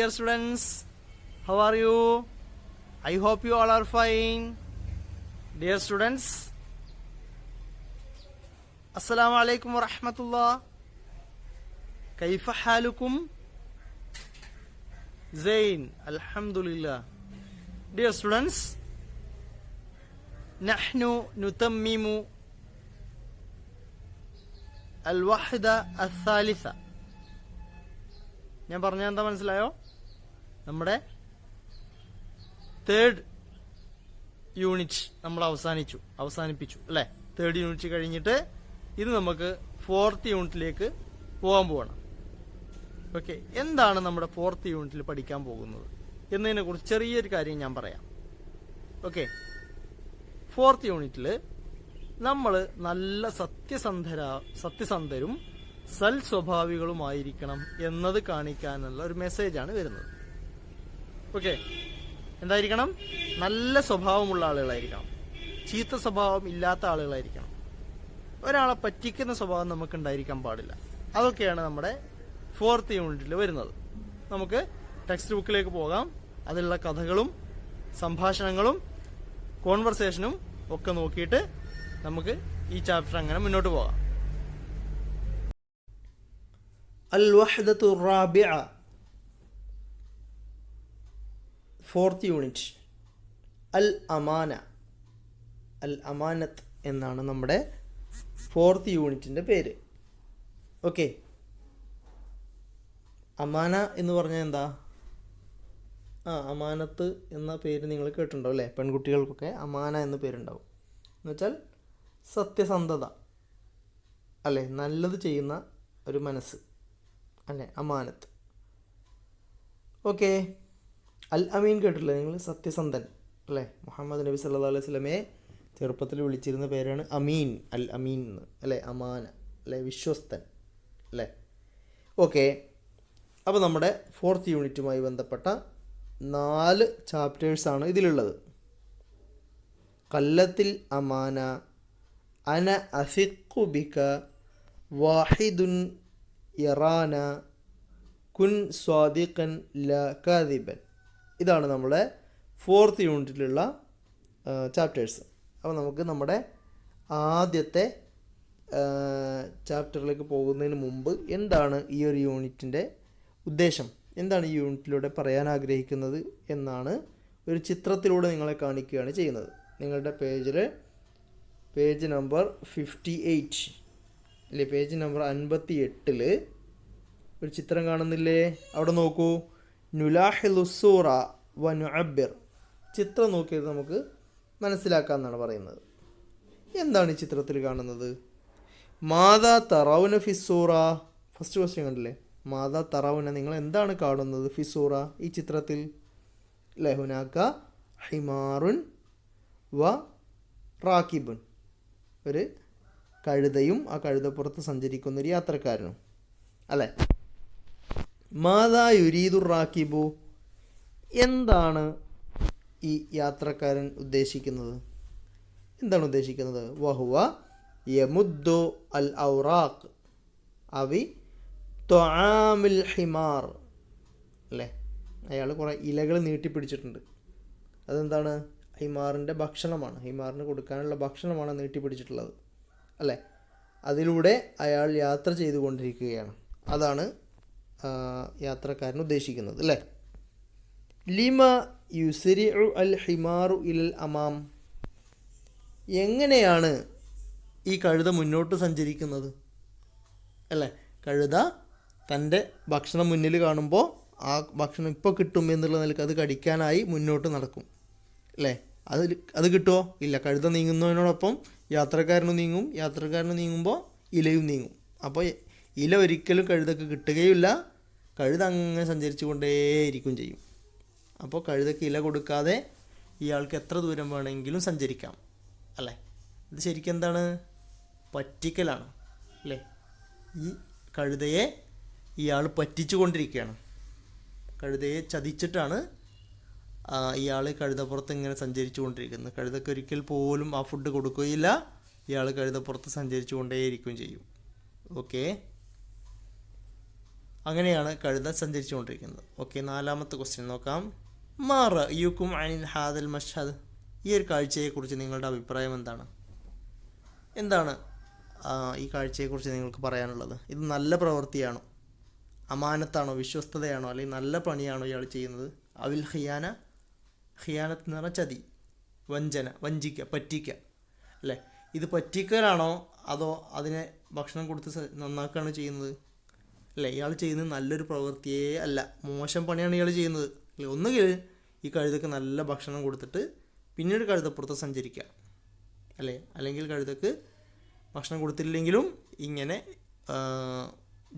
dear students. How are you? I hope you all are fine. Dear students, Assalamu alaikum wa rahmatullah. Kaifa halukum? Zain, alhamdulillah. Dear students, nahnu nutammimu al-wahda al-thalitha. ഞാൻ പറഞ്ഞ എന്താ മനസ്സിലായോ? നമ്മുടെ third unit നമ്മൾ അവസാനിപ്പിച്ചു അല്ലേ? Third unit കഴിഞ്ഞിട്ട് ഇത് നമുക്ക് ഫോർത്ത് യൂണിറ്റിലേക്ക് പോകാൻ പോവാണ്. ഓക്കെ, എന്താണ് നമ്മുടെ ഫോർത്ത് യൂണിറ്റിൽ പഠിക്കാൻ പോകുന്നത് എന്നതിനെ കുറിച്ച് ചെറിയൊരു കാര്യം ഞാൻ പറയാം. ഓക്കെ, ഫോർത്ത് യൂണിറ്റിൽ നമ്മൾ നല്ല സത്യസന്ധരും സൽ സ്വഭാവികളുമായിരിക്കണം എന്നത് കാണിക്കാനുള്ള ഒരു മെസ്സേജാണ് വരുന്നത്. ഓക്കെ, എന്തായിരിക്കണം? നല്ല സ്വഭാവമുള്ള ആളുകളായിരിക്കണം, ചീത്ത സ്വഭാവം ഇല്ലാത്ത ആളുകളായിരിക്കണം. ഒരാളെ പറ്റിക്കുന്ന സ്വഭാവം നമുക്ക് ഉണ്ടായിരിക്കാൻ പാടില്ല. അതൊക്കെയാണ് നമ്മുടെ ഫോർത്ത് യൂണിറ്റിൽ വരുന്നത്. നമുക്ക് ടെക്സ്റ്റ് ബുക്കിലേക്ക് പോകാം. അതിലുള്ള കഥകളും സംഭാഷണങ്ങളും കോൺവെർസേഷനും ഒക്കെ നോക്കിയിട്ട് നമുക്ക് ഈ ചാപ്റ്റർ അങ്ങനെ മുന്നോട്ട് പോകാം. അൽ-വഹ്ദത്തു റാബിഅ, ഫോർത്ത് യൂണിറ്റ്. അമാനത്ത് എന്നാണ് നമ്മുടെ ഫോർത്ത് യൂണിറ്റിൻ്റെ പേര്. ഓക്കെ, അമാന എന്ന് പറഞ്ഞാൽ എന്താ? അമാനത്ത് എന്ന പേര് നിങ്ങൾ കേട്ടിട്ടുണ്ടാവും അല്ലേ? പെൺകുട്ടികൾക്കൊക്കെ അമാന എന്ന പേരുണ്ടാവും. എന്നുവെച്ചാൽ സത്യസന്ധത അല്ലേ? നല്ലത് ചെയ്യുന്ന ഒരു മനസ്സ് അല്ലേ? അമാനത്ത്. ഓക്കെ, അൽ അമീൻ കേട്ടില്ലേ നിങ്ങൾ? സത്യസന്ധൻ അല്ലേ? മുഹമ്മദ് നബി സല്ലല്ലാഹു അലൈഹി വസല്ലമയെ ചെറുപ്പത്തിൽ വിളിച്ചിരുന്ന പേരാണ് അമീൻ, അൽ അമീൻ എന്ന് അല്ലേ? അമാന അല്ലേ? വിശ്വസ്തൻ അല്ലേ? ഓക്കെ, അപ്പോൾ നമ്മുടെ ഫോർത്ത് യൂണിറ്റുമായി ബന്ധപ്പെട്ട 4 ചാപ്റ്റേഴ്സാണ് ഇതിലുള്ളത്. കല്ലത്തിൽ അമാന, അന അസിഖു ബിക, വാഹിദുൻ യറാന, കുൻ സ്വാദിഖൻ ല കാദിബൻ. ഇതാണ് നമ്മുടെ ഫോർത്ത് യൂണിറ്റിലുള്ള ചാപ്റ്റേഴ്സ്. അപ്പോൾ നമുക്ക് നമ്മുടെ ആദ്യത്തെ ചാപ്റ്ററിലേക്ക് പോകുന്നതിന് മുമ്പ് എന്താണ് ഈ ഒരു യൂണിറ്റിൻ്റെ ഉദ്ദേശം, എന്താണ് ഈ യൂണിറ്റിലൂടെ പറയാൻ ആഗ്രഹിക്കുന്നത് എന്നാണ് ഒരു ചിത്രത്തിലൂടെ നിങ്ങളെ കാണിക്കുകയാണ് ചെയ്യുന്നത്. നിങ്ങളുടെ പേജ് നമ്പർ 58 അല്ലേ? പേജ് നമ്പർ 58 ഒരു ചിത്രം കാണുന്നില്ലേ? അവിടെ നോക്കൂ. നുലാഹിലുസൂറ വ നുഅബ്ബിർ. ചിത്രം നോക്കിയത് നമുക്ക് മനസ്സിലാക്കാമെന്നാണ് പറയുന്നത്. എന്താണ് ഈ ചിത്രത്തിൽ കാണുന്നത്? മാതാ തറൗന ഫിസൂറ. ഫസ്റ്റ് ക്വസ്റ്റ്യൻ കണ്ടില്ലേ? മാതാ തറൗന, നിങ്ങൾ എന്താണ് കാണുന്നത്? ഫിസൂറ, ഈ ചിത്രത്തിൽ. ലഹുനാക്ക ഹിമാറുൻ വ റാക്കിബുൻ, ഒരു കഴുതയും ആ കഴുതപ്പുറത്ത് സഞ്ചരിക്കുന്ന ഒരു യാത്രക്കാരനും അല്ലേ? മാതാ യുരീദുർ റാക്കിബു, എന്താണ് ഈ യാത്രക്കാരൻ ഉദ്ദേശിക്കുന്നത്? എന്താണ് ഉദ്ദേശിക്കുന്നത്? വഹുവ യമുദ്ദു അൽ ഔറാഖ് അവി ത്വആമിൽ ഹിമാർ അല്ലേ? അയാൾ കുറേ ഇലകൾ നീട്ടിപ്പിടിച്ചിട്ടുണ്ട്. അതെന്താണ്? ഹിമാറിൻ്റെ ഭക്ഷണമാണ്, ഹിമാറിന് കൊടുക്കാനുള്ള ഭക്ഷണമാണ് നീട്ടിപ്പിടിച്ചിട്ടുള്ളത് അല്ലേ? അതിലൂടെ അയാൾ യാത്ര ചെയ്തുകൊണ്ടിരിക്കുകയാണ്. അതാണ് യാത്രക്കാരൻ ഉദ്ദേശിക്കുന്നത് അല്ലേ? ലിമ യുസ്രിഉ അൽ ഹിമാറു ഇലൽ അമാം, എങ്ങനെയാണ് ഈ കഴുത മുന്നോട്ട് സഞ്ചരിക്കുന്നത് അല്ലേ? കഴുത തൻ്റെ ഭക്ഷണം മുന്നിൽ കാണുമ്പോൾ ആ ഭക്ഷണം ഇപ്പോൾ കിട്ടും എന്നുള്ള നിലക്ക് അത് കടിക്കാനായി മുന്നോട്ട് നടക്കും അല്ലേ? അത് കിട്ടുമോ? ഇല്ല. കഴുത നീങ്ങുന്നതിനോടൊപ്പം യാത്രക്കാരനും നീങ്ങും, യാത്രക്കാരനും നീങ്ങുമ്പോൾ ഇലയും നീങ്ങും. അപ്പോൾ ഇല ഒരിക്കലും കഴുതക്ക് കിട്ടുകയില്ല, കഴുത അങ്ങനെ സഞ്ചരിച്ചു കൊണ്ടേയിരിക്കും ചെയ്യും. അപ്പോൾ കഴുതക്ക് ഇല കൊടുക്കാതെ ഇയാൾക്ക് എത്ര ദൂരം വേണമെങ്കിലും സഞ്ചരിക്കാം അല്ലേ? ഇത് ശരിക്കും എന്താണ്? പറ്റിക്കലാണ് അല്ലേ? ഈ കഴുതയെ ഇയാൾ പറ്റിച്ചു കൊണ്ടിരിക്കുകയാണ്. കഴുതയെ ചതിച്ചിട്ടാണ് ഇയാൾ കഴുതപ്പുറത്ത് ഇങ്ങനെ സഞ്ചരിച്ചു കൊണ്ടിരിക്കുന്നത്. കഴുതക്ക് ഒരിക്കൽ പോലും ആ ഫുഡ് കൊടുക്കുകയില്ല, ഇയാൾ കഴുതപ്പുറത്ത് സഞ്ചരിച്ചു കൊണ്ടേയിരിക്കുകയും ചെയ്യും. ഓക്കെ, അങ്ങനെയാണ് കഴുത സഞ്ചരിച്ചുകൊണ്ടിരിക്കുന്നത്. ഓക്കെ, 4ാമത്തെ ക്വസ്റ്റ്യൻ നോക്കാം. മാ റഅയുകും അനിൽ ഹാദൽ മഷ്ഹദ്, ഈ ഒരു കാഴ്ചയെക്കുറിച്ച് നിങ്ങളുടെ അഭിപ്രായം എന്താണ്? എന്താണ് ഈ കാഴ്ചയെക്കുറിച്ച് നിങ്ങൾക്ക് പറയാനുള്ളത്? ഇത് നല്ല പ്രവൃത്തിയാണോ, അമാനത്താണോ, വിശ്വസ്തതയാണോ, അല്ലെങ്കിൽ നല്ല പണിയാണോ ഇയാൾ ചെയ്യുന്നത്? അവിൽ ഖിയാനത്ത് എന്ന് പറഞ്ഞാൽ ചതി, വഞ്ചന, വഞ്ചിക്കുക, പറ്റിക്കുക അല്ലേ? ഇത് പറ്റിക്കലാണോ അതോ അതിനെ ഭക്ഷണം കൊടുത്ത് നന്നാക്കുകയാണ് ചെയ്യുന്നത്? അല്ലേ, ഇയാൾ ചെയ്യുന്നത് നല്ലൊരു പ്രവൃത്തിയേ അല്ല, മോശം പണിയാണ് ഇയാൾ ചെയ്യുന്നത് അല്ലേ? ഒന്നുകിൽ ഈ കഴുതക്ക് നല്ല ഭക്ഷണം കൊടുത്തിട്ട് പിന്നീട് കഴുതപ്പുറത്ത് സഞ്ചരിക്കുക അല്ലേ, അല്ലെങ്കിൽ കഴുതക്ക് ഭക്ഷണം കൊടുത്തില്ലെങ്കിലും ഇങ്ങനെ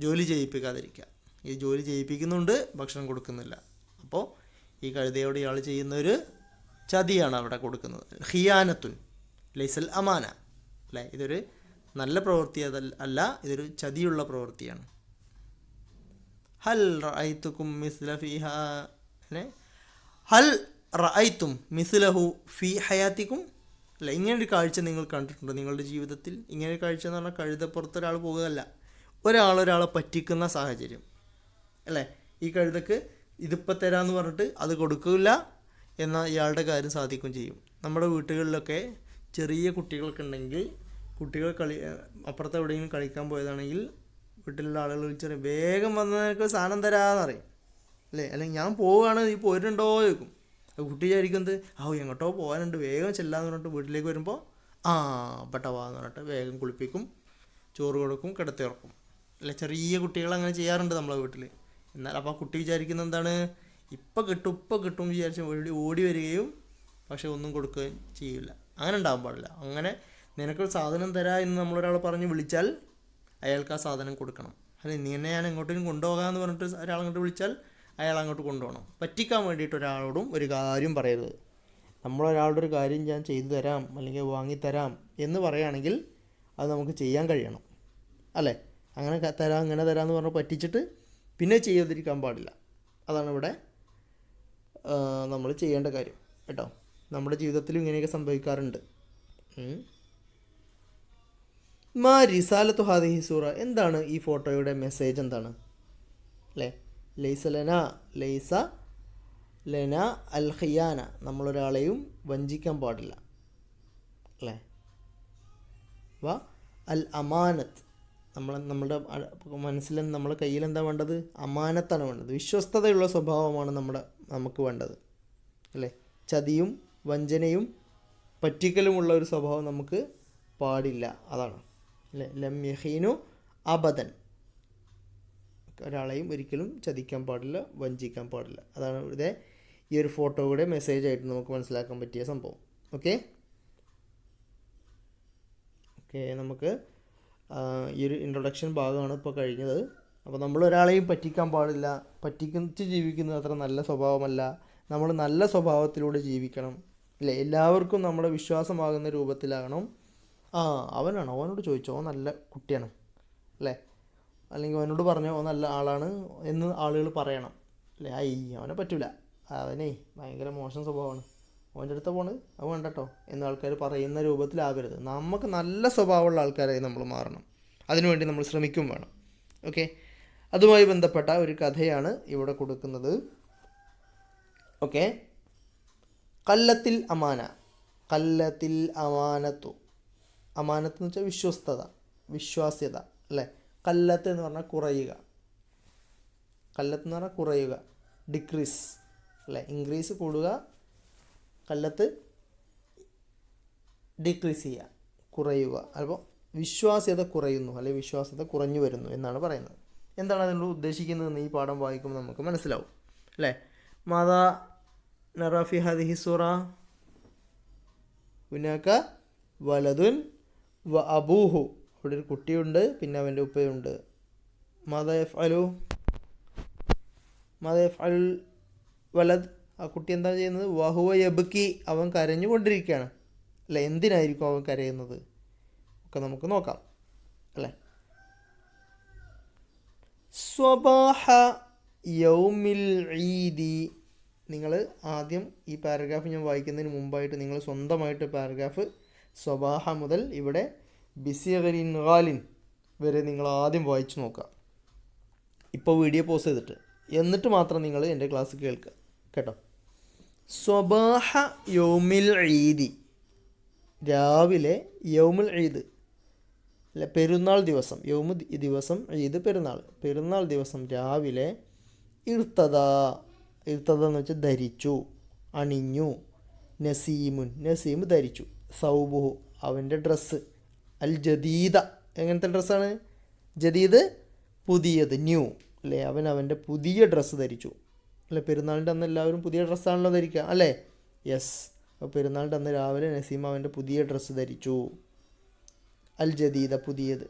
ജോലി ചെയ്യിപ്പിക്കാതിരിക്കുക. ഈ ജോലി ചെയ്യിപ്പിക്കുന്നുണ്ട്, ഭക്ഷണം കൊടുക്കുന്നില്ല. അപ്പോൾ ഈ കഴുതയോട് ഇയാൾ ചെയ്യുന്നൊരു ചതിയാണ് അവിടെ കൊടുക്കുന്നത്. ഖിയാനത്തുൻ ലൈസൽ അമാന അല്ലേ, ഇതൊരു നല്ല പ്രവൃത്തി അല്ല, ഇതൊരു ചതിയുള്ള പ്രവൃത്തിയാണ്. ഹൽ റഅയ്തുകും മിസ്ല ഫീഹാ ഹൽ റഅയ്തും മിസ്ലഹു ഫീ ഹയാത്തിക്കും അല്ല, ഇങ്ങനൊരു കാഴ്ച നിങ്ങൾ കണ്ടിട്ടുണ്ടോ നിങ്ങളുടെ ജീവിതത്തിൽ? ഇങ്ങനൊരു കാഴ്ച എന്ന് പറഞ്ഞാൽ കഴുതപ്പുറത്ത് ഒരാൾ പോകുകയല്ല, ഒരാളൊരാളെ പറ്റിക്കുന്ന സാഹചര്യം അല്ലേ. ഈ കഴുതക്ക് ഇതിപ്പോൾ തരാമെന്ന് പറഞ്ഞിട്ട് അത് കൊടുക്കില്ല എന്നാൽ ഇയാളുടെ കാര്യം സാധിക്കുകയും ചെയ്യും. നമ്മുടെ വീട്ടുകളിലൊക്കെ ചെറിയ കുട്ടികളൊക്കെ ഉണ്ടെങ്കിൽ, കുട്ടികൾ അപ്പുറത്ത് എവിടെയെങ്കിലും കളിക്കാൻ പോയതാണെങ്കിൽ വീട്ടിലുള്ള ആളുകൾ വിളിച്ചറിയും, വേഗം വന്ന് നിനക്ക് സാധനം തരാമെന്നറിയും അല്ലേ. അല്ലെങ്കിൽ ഞാൻ പോവുകയാണ്, നീ പോയിട്ടുണ്ടോ ചോദിക്കും. കുട്ടി വിചാരിക്കുന്നത് എങ്ങോട്ടോ പോകാനുണ്ട്, വേഗം ചെല്ലാന്ന് പറഞ്ഞിട്ട് വീട്ടിലേക്ക് വരുമ്പോൾ പെട്ടവാന്ന് പറഞ്ഞിട്ട് വേഗം കുളിപ്പിക്കും, ചോറ് കൊടുക്കും, കിടത്തിയിറക്കും അല്ലെ. ചെറിയ കുട്ടികൾ അങ്ങനെ ചെയ്യാറുണ്ട് നമ്മളെ വീട്ടിൽ. എന്നാൽ അപ്പോൾ കുട്ടി വിചാരിക്കുന്നത് എന്താണ്, ഇപ്പം കിട്ടും വിചാരിച്ച് ഓടി വരികയും പക്ഷെ ഒന്നും കൊടുക്കുകയും ചെയ്യില്ല. അങ്ങനെ ഉണ്ടാകാൻ പാടില്ല. അങ്ങനെ നിനക്കൊരു സാധനം തരാം എന്ന് നമ്മളൊരാൾ പറഞ്ഞ് വിളിച്ചാൽ അയാൾക്ക് ആ സാധനം കൊടുക്കണം. അല്ലെ, നീ എന്നെ ഞാൻ എങ്ങോട്ടേലും കൊണ്ടുപോകാമെന്ന് പറഞ്ഞിട്ട് ഒരാളങ്ങോട്ട് വിളിച്ചാൽ അയാൾ അങ്ങോട്ട് കൊണ്ടുപോകണം. പറ്റിക്കാൻ വേണ്ടിയിട്ട് ഒരാളോടും ഒരു കാര്യം പറയരുത്. നമ്മളൊരാളുടെ ഒരു കാര്യം ഞാൻ ചെയ്തു തരാം അല്ലെങ്കിൽ വാങ്ങിത്തരാം എന്ന് പറയുകയാണെങ്കിൽ അത് നമുക്ക് ചെയ്യാൻ കഴിയണം അല്ലേ. അങ്ങനെ തരാം ഇങ്ങനെ തരാമെന്ന് പറഞ്ഞ് പറ്റിച്ചിട്ട് പിന്നെ ചെയ്യാതിരിക്കാൻ പാടില്ല. അതാണ് ഇവിടെ നമ്മൾ ചെയ്യേണ്ട കാര്യം കേട്ടോ. നമ്മുടെ ജീവിതത്തിലും ഇങ്ങനെയൊക്കെ സംഭവിക്കാറുണ്ട്. മാ റിസാലത്തു ഹാദിഹി സൂറ, എന്താണ് ഈ ഫോട്ടോയുടെ മെസ്സേജ് എന്താണ് അല്ലേ? ലൈസ ലന അൽ ഖിയാന, നമ്മളൊരാളെയും വഞ്ചിക്കാൻ പാടില്ല അല്ലേ. അൽ അമാനത്ത്, നമ്മുടെ മനസ്സിൽ നമ്മുടെ കയ്യിൽ എന്താ വേണ്ടത്? അമാനത്താണ് വേണ്ടത്. വിശ്വസ്തതയുള്ള സ്വഭാവമാണ് നമുക്ക് വേണ്ടത് അല്ലേ. ചതിയും വഞ്ചനയും പറ്റിക്കലുമുള്ള ഒരു സ്വഭാവം നമുക്ക് പാടില്ല. അതാണ് അല്ലേ. ലം യഹീനു അബദൻ, ഒരാളെയും ഒരിക്കലും ചതിക്കാൻ പാടില്ല, വഞ്ചിക്കാൻ പാടില്ല. അതാണ് ഇവിടെ ഈ ഒരു ഫോട്ടോയുടെ മെസ്സേജായിട്ട് നമുക്ക് മനസ്സിലാക്കാൻ പറ്റിയ സംഭവം. ഓക്കെ, നമുക്ക് ഈ ഒരു ഇൻട്രൊഡക്ഷൻ ഭാഗമാണ് ഇപ്പോൾ കഴിഞ്ഞത്. അപ്പോൾ നമ്മളൊരാളെയും പറ്റിക്കാൻ പാടില്ല, പറ്റിച്ച് ജീവിക്കുന്നത് അത്ര നല്ല സ്വഭാവമല്ല. നമ്മൾ നല്ല സ്വഭാവത്തിലൂടെ ജീവിക്കണം അല്ലേ. എല്ലാവർക്കും നമ്മുടെ വിശ്വാസമാകുന്ന രൂപത്തിലാകണം. അവനോട് ചോദിച്ചോ, അവൻ നല്ല കുട്ടിയാണ് അല്ലേ, അല്ലെങ്കിൽ അവനോട് പറഞ്ഞോ അവൻ നല്ല ആളാണ് എന്ന് ആളുകൾ പറയണം അല്ലേ. അവനെ പറ്റില്ല, അവനേ ഭയങ്കര മോശം സ്വഭാവമാണ്, അവൻ്റെ അടുത്ത് പോണ് അവൻ വേണ്ടട്ടോ എന്ന് ആൾക്കാർ പറയുന്ന രൂപത്തിലാകരുത്. നമുക്ക് നല്ല സ്വഭാവമുള്ള ആൾക്കാരായി നമ്മൾ മാറണം. അതിനുവേണ്ടി നമ്മൾ ശ്രമിക്കും വേണം. ഓക്കെ, അതുമായി ബന്ധപ്പെട്ട ഒരു കഥയാണ് ഇവിടെ കൊടുക്കുന്നത്. ഓക്കെ, കല്ലത്തിൽ അമാനത്തു, അമാനത്ത് എന്ന് വെച്ചാൽ വിശ്വാസ്യത അല്ലേ. കല്ലത്ത് എന്ന് പറഞ്ഞാൽ കുറയുക, ഡിക്രീസ് അല്ലേ. ഇൻക്രീസ് കൂടുക, കല്ലത്ത് ഡിക്രീസ് ചെയ്യുക, കുറയുക. അപ്പോൾ വിശ്വാസ്യത കുറയുന്നു അല്ലെങ്കിൽ വിശ്വാസ്യത കുറഞ്ഞു വരുന്നു എന്നാണ് പറയുന്നത്. എന്താണ് അതിനുള്ള ഉദ്ദേശിക്കുന്നതെന്ന് ഈ പാഠം വായിക്കുമ്പോൾ നമുക്ക് മനസ്സിലാവും അല്ലേ. മാതാ നറാഫി ഹദിഹി സൂറ, ഹുനാക വലതുൻ വ അബൂഹു, അവിടെ ഒരു കുട്ടിയുണ്ട്, പിന്നെ അവൻ്റെ ഉപ്പയുണ്ട്. മാതാ യഫ്അലു വലദ്, ആ കുട്ടി എന്താ ചെയ്യുന്നത്? വഹുവ യബ്കി, അവൻ കരഞ്ഞുകൊണ്ടിരിക്കുകയാണ് അല്ലേ. എന്തിനായിരിക്കും അവൻ കരയുന്നത് ഒക്കെ നമുക്ക് നോക്കാം അല്ലേ. സ്വബാഹ യൗമിൽ ഈദി, നിങ്ങൾ ആദ്യം ഈ പാരഗ്രാഫ് ഞാൻ വായിക്കുന്നതിന് മുമ്പായിട്ട് നിങ്ങൾ സ്വന്തമായിട്ട് പാരഗ്രാഫ് സ്വബാഹ മുതൽ ഇവിടെ ബിസിഗരിൻ ഗാലിൻ വരെ നിങ്ങൾ ആദ്യം വായിച്ചു നോക്കുക. ഇപ്പോൾ വീഡിയോ പോസ് ചെയ്തിട്ട്, എന്നിട്ട് മാത്രം നിങ്ങൾ എൻ്റെ ക്ലാസ് കേൾക്കുക കേട്ടോ. സ്വബാഹ യൗമിൽ ഈദി, രാവിലെ യൗമുൽ ഈദ് അല്ല പെരുന്നാൾ ദിവസം, യൗമു ദിവസം, ഈദ് പെരുന്നാൾ ദിവസം രാവിലെ ഇർത്തദ എന്ന് വെച്ചാൽ ധരിച്ചു, അണിഞ്ഞു, നസീം ധരിച്ചു, സൗബുഹു അവൻ്റെ ഡ്രസ്സ്, അൽ ജദീദ എങ്ങനത്തെ ഡ്രസ്സാണ്? ജദീദ് പുതിയത്, ന്യൂ അല്ലേ, അവൻ്റെ പുതിയ ഡ്രസ്സ് ധരിച്ചു അല്ലേ. പെരുന്നാളിൻ്റെ അന്ന് എല്ലാവരും പുതിയ ഡ്രസ്സാണല്ലോ ധരിക്കുക അല്ലേ. യെസ്, അപ്പോൾ പെരുന്നാളിൻ്റെ അന്ന് രാവിലെ നസീം അവൻ്റെ പുതിയ ഡ്രസ്സ് ധരിച്ചു, അൽ ജദീദ പുതിയത്,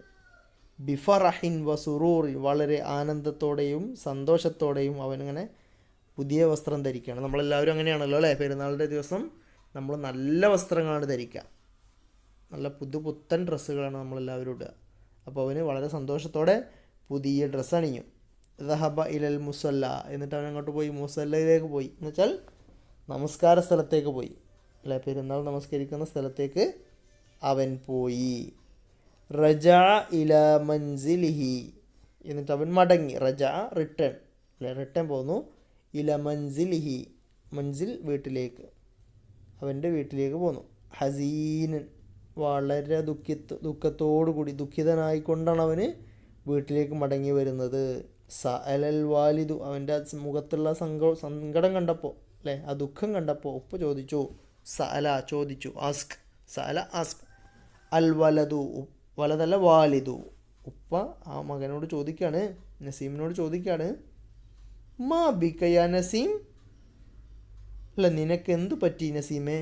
ബിഫറഹിൻ വസുറൂറിൻ വളരെ ആനന്ദത്തോടെയും സന്തോഷത്തോടെയും അവനിങ്ങനെ പുതിയ വസ്ത്രം ധരിക്കുകയാണ്. നമ്മളെല്ലാവരും അങ്ങനെയാണല്ലോ അല്ലേ. പെരുന്നാളിൻ്റെ ദിവസം നമ്മൾ നല്ല വസ്ത്രങ്ങളാണ് ധരിക്കുക, നല്ല പുത്തൻ ഡ്രസ്സുകളാണ് നമ്മളെല്ലാവരും ഇടുക. അപ്പോൾ അവന് വളരെ സന്തോഷത്തോടെ പുതിയ ഡ്രസ്സ് അണിഞ്ഞു. ദഹബ ഇലൽ മുസല്ല, എന്നിട്ട് അവൻ അങ്ങോട്ട് പോയി, മുസല്ലയിലേക്ക് പോയി എന്ന് വെച്ചാൽ നമസ്കാര സ്ഥലത്തേക്ക് പോയി അല്ലേ. പെരുന്നാൾ നമസ്കരിക്കുന്ന സ്ഥലത്തേക്ക് അവൻ പോയി. റജഅ ഇല മൻസിലിഹി, എന്നിട്ട് അവൻ മടങ്ങി. റജഅ റിട്ടേൺ അല്ലേ, റിട്ടേൺ പോന്നു. ഇല മൻസിലിഹി, മൻസിൽ വീട്ടിലേക്ക്, അവൻ്റെ വീട്ടിലേക്ക് പോന്നു. ഹസീനൻ വളരെ ദുഃഖത്തോടു കൂടി, ദുഃഖിതനായിക്കൊണ്ടാണ് അവന് വീട്ടിലേക്ക് മടങ്ങി വരുന്നത്. സഅലൽ വാലിദു, അവൻ്റെ മുഖത്തുള്ള സങ്കടം കണ്ടപ്പോൾ അല്ലേ, ആ ദുഃഖം കണ്ടപ്പോൾ ഉപ്പ ചോദിച്ചു. സഅല ചോദിച്ചു, ആസ്ക്, സഅല ആസ്ക്. അൽ വലതു വലതല്ല വാലിദു, ഉപ്പ ആ മകനോട് ചോദിക്കുകയാണ്, നസീമിനോട് ചോദിക്കുകയാണ്, മാ ബിക യാ നസീം, അല്ല നിനക്കെന്തു പറ്റി നസീമേ,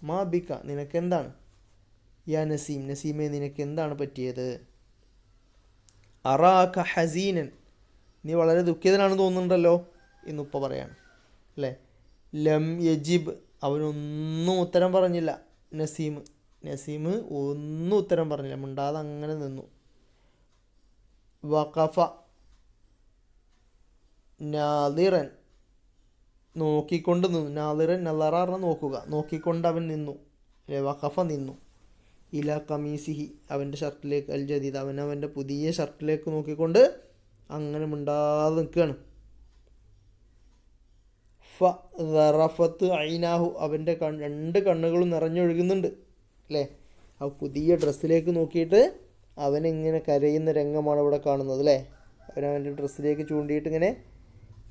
മാ ബിക നിനക്കെന്താണ്, യാ നസീം നസീമേ നിനക്കെന്താണ് പറ്റിയത്. അറാക ഹസീനൻ, നീ വളരെ ദുഃഖിതനാണെന്ന് തോന്നുന്നുണ്ടല്ലോ എന്നുപ്പ പറയാണ് അല്ലേ. ലം യജിബ്, അവനൊന്നും ഉത്തരം പറഞ്ഞില്ല. നസീം ഒന്നും ഉത്തരം പറഞ്ഞില്ല, മിണ്ടാതെ അങ്ങനെ നിന്നു. വഖഫ നാദിറൻ, നോക്കിക്കൊണ്ട് നിന്നു. നാദിറൻ നല്ലറ നോക്കുക, നോക്കിക്കൊണ്ട് അവൻ നിന്നു അല്ലേ. വഖഫ നിന്നു. ഇല കമീസിഹി, അവൻ്റെ ഷർട്ടിലേക്ക്, അൽ ജദീദ് അവൻ്റെ പുതിയ ഷർട്ടിലേക്ക് നോക്കിക്കൊണ്ട് അങ്ങനെ മിണ്ടാതെ നിൽക്കുകയാണ്. ഫറഫത്ത് ഐനാഹു, അവൻ്റെ രണ്ട് കണ്ണുകളും നിറഞ്ഞൊഴുകുന്നുണ്ട് അല്ലേ. ആ പുതിയ ഡ്രസ്സിലേക്ക് നോക്കിയിട്ട് അവനിങ്ങനെ കരയുന്ന രംഗമാണ് ഇവിടെ കാണുന്നത് അല്ലേ. അവനവൻ്റെ ഡ്രസ്സിലേക്ക് ചൂണ്ടിയിട്ട് ഇങ്ങനെ